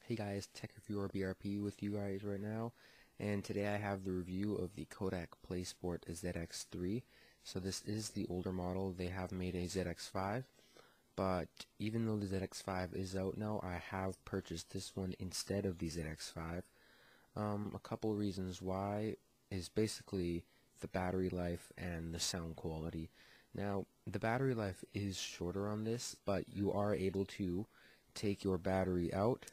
Hey guys, Tech Reviewer BRP with you guys right now, and today I have the review of the Kodak Playsport ZX3. So this is the older model. They have made a ZX5, but even though the ZX5 is out now, I have purchased this one instead of the ZX5. A couple reasons why is basically the battery life and the sound quality. Now, the battery life is shorter on this, but you are able to take your battery out,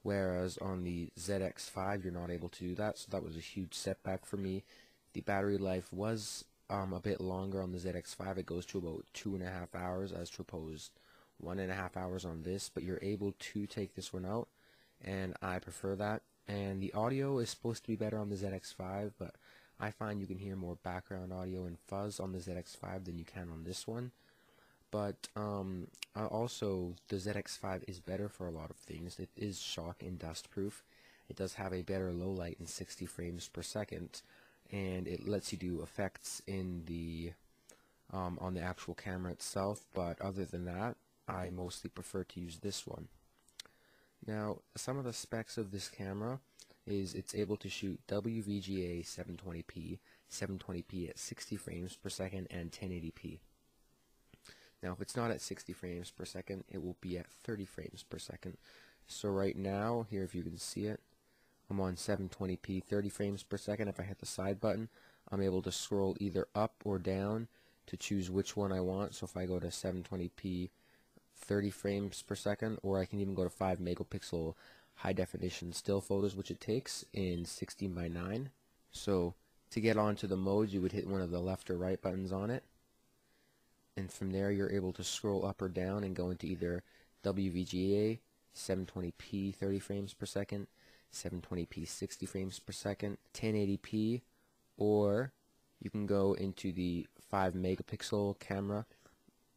whereas on the ZX5 you're not able to do that, so that was a huge setback for me. The battery life was a bit longer on the ZX5. It goes to about 2.5 hours as opposed 1.5 hours on this, but you're able to take this one out, and I prefer that. And the audio is supposed to be better on the ZX5, but I find you can hear more background audio and fuzz on the ZX5 than you can on this one. But also, the ZX5 is better for a lot of things. It is shock and dust proof. It does have a better low light in 60 frames per second, and it lets you do effects in the on the actual camera itself. But other than that, I mostly prefer to use this one. Now, some of the specs of this camera is it's able to shoot WVGA 720p at 60 frames per second and 1080p. Now, if it's not at 60 frames per second, it will be at 30 frames per second. So right now, here if you can see it, I'm on 720p 30 frames per second. If I hit the side button, I'm able to scroll either up or down to choose which one I want. So if I go to 720p 30 frames per second, or I can even go to 5 megapixel high definition still photos, which it takes in 16:9. So to get onto the modes, you would hit one of the left or right buttons on it, and from there you're able to scroll up or down and go into either WVGA 720p 30 frames per second, 720p 60 frames per second, 1080p, or you can go into the 5 megapixel camera.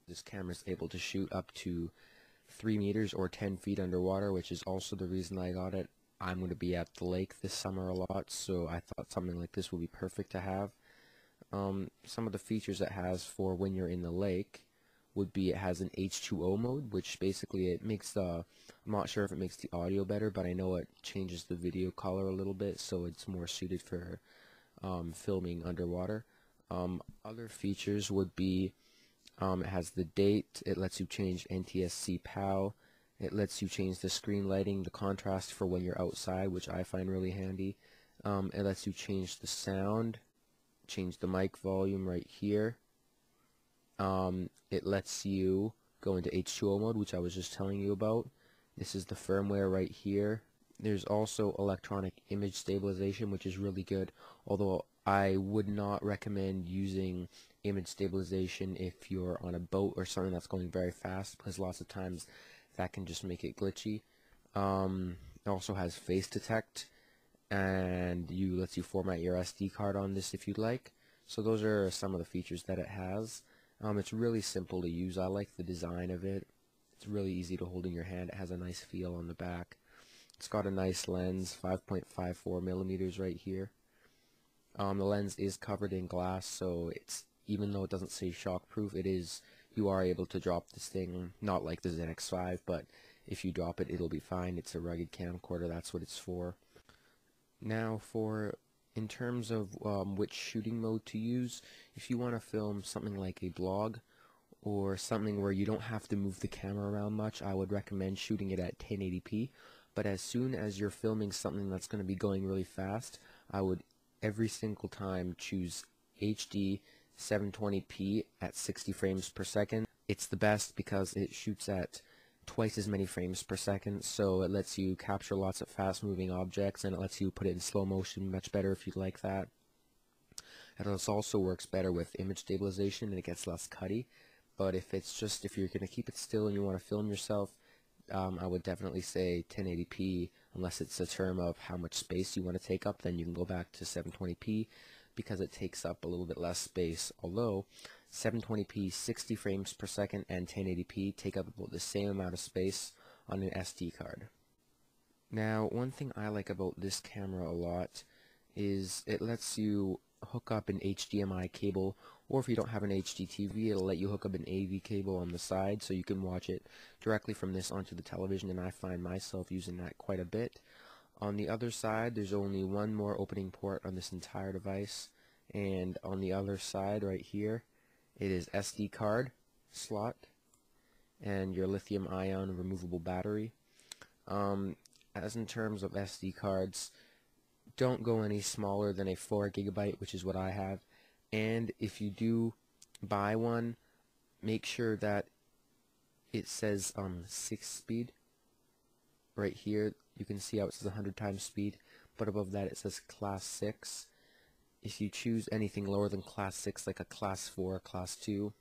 This camera is able to shoot up to 3 meters or 10 feet underwater, which is also the reason I got it. I'm going to be at the lake this summer a lot, so I thought something like this would be perfect to have. Some of the features it has for when you're in the lake would be it has an H2O mode, which basically it makes the, I'm not sure if it makes the audio better, but I know it changes the video color a little bit, so it's more suited for filming underwater. Other features would be it has the date, it lets you change NTSC PAL, it lets you change the screen lighting, the contrast for when you're outside, which I find really handy. It lets you change the sound, change the mic volume right here. It lets you go into H2O mode, which I was just telling you about. This is the firmware right here. There's also electronic image stabilization, which is really good, although I would not recommend using image stabilization if you're on a boat or something that's going very fast, because lots of times that can just make it glitchy. It also has face detect, and lets you format your SD card on this if you'd like. So those are some of the features that it has. It's really simple to use. I like the design of it. It's really easy to hold in your hand. It has a nice feel on the back. It's got a nice lens, 5.54 millimeters right here. The lens is covered in glass, so it's, even though it doesn't say shockproof, it is, you are able to drop this thing, not like the ZX5, but if you drop it, it'll be fine. It's a rugged camcorder, that's what it's for. Now, in terms of which shooting mode to use, if you want to film something like a vlog or something where you don't have to move the camera around much, I would recommend shooting it at 1080p. But as soon as you're filming something that's going to be going really fast, I would every single time choose HD 720p at 60 frames per second. It's the best because it shoots at twice as many frames per second, so it lets you capture lots of fast moving objects, and it lets you put it in slow motion much better if you'd like that. And it also works better with image stabilization, and it gets less cutty. But if you're going to keep it still and you want to film yourself, I would definitely say 1080p, unless it's a term of how much space you want to take up, then you can go back to 720p because it takes up a little bit less space, although 720p 60 frames per second and 1080p take up about the same amount of space on an SD card. Now, one thing I like about this camera a lot is it lets you hook up an HDMI cable or if you don't have an HDTV, it'll let you hook up an AV cable on the side so you can watch it directly from this onto the television, and I find myself using that quite a bit. On the other side, there's only one more opening port on this entire device, and on the other side right here, it is SD card slot and your lithium ion removable battery. As in terms of SD cards, don't go any smaller than a 4 GB, which is what I have. And if you do buy one, make sure that it says 6 speed. Right here, you can see how it says 100 times speed, but above that it says class 6. If you choose anything lower than class 6, like a class 4, class 2,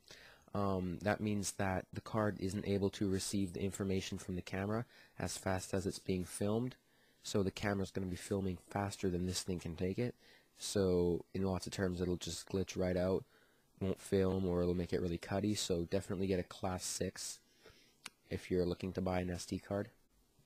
that means that the card isn't able to receive the information from the camera as fast as it's being filmed. So the camera's going to be filming faster than this thing can take it. So in lots of terms, it'll just glitch right out, won't film, or it'll make it really cutty. So definitely get a class 6 if you're looking to buy an SD card.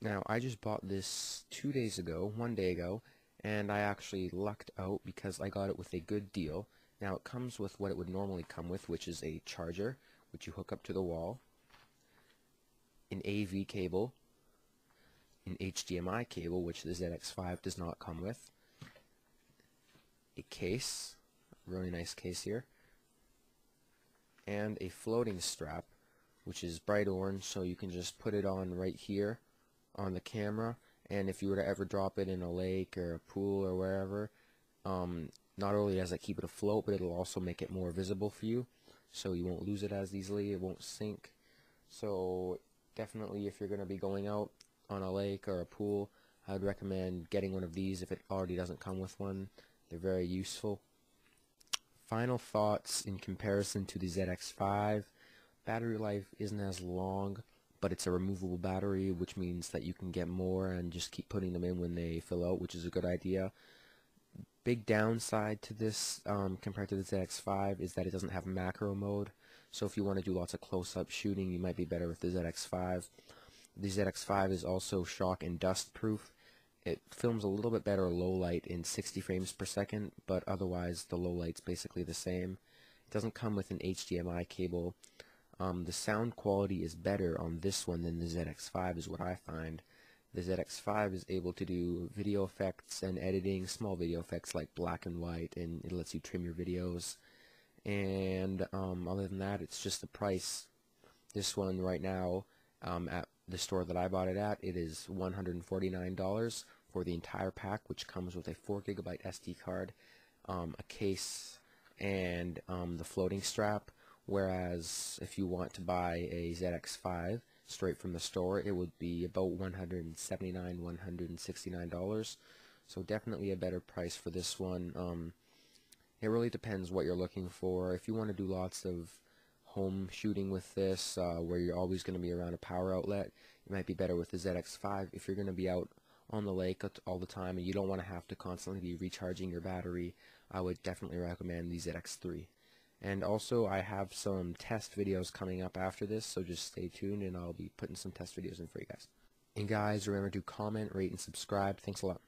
Now, I just bought this 2 days ago, 1 day ago, and I actually lucked out because I got it with a good deal. Now, it comes with what it would normally come with, which is a charger, which you hook up to the wall, an AV cable, an HDMI cable, which the ZX5 does not come with, a case, really nice case here, and a floating strap, which is bright orange, so you can just put it on right here on the camera, and if you were to ever drop it in a lake or a pool or wherever, not only does it keep it afloat, but it'll also make it more visible for you, so you won't lose it as easily, it won't sink. So definitely, if you're going to be going out on a lake or a pool, I would recommend getting one of these if it already doesn't come with one. They're very useful. Final thoughts in comparison to the ZX5. Battery life isn't as long, but it's a removable battery, which means that you can get more and just keep putting them in when they fill out, which is a good idea. Big downside to this compared to the ZX5 is that it doesn't have macro mode, so if you want to do lots of close-up shooting, you might be better with the ZX5. The ZX5 is also shock and dust proof. It films a little bit better low light in 60 frames per second, but otherwise the low light's basically the same. It doesn't come with an HDMI cable. The sound quality is better on this one than the ZX5 is what I find. The ZX5 is able to do video effects and editing, small video effects like black and white, and it lets you trim your videos. And other than that, it's just the price. This one right now, at the store that I bought it at, it is $149 for the entire pack, which comes with a 4 GB SD card, a case, and the floating strap. Whereas if you want to buy a ZX5 straight from the store, it would be about $179, $169. So definitely a better price for this one. It really depends what you're looking for. If you want to do lots of home shooting with this, where you're always going to be around a power outlet, it might be better with the ZX5. If you're going to be out on the lake all the time and you don't want to have to constantly be recharging your battery, I would definitely recommend the ZX3. And also, I have some test videos coming up after this, so just stay tuned and I'll be putting some test videos in for you guys. And guys, remember to comment, rate, and subscribe. Thanks a lot.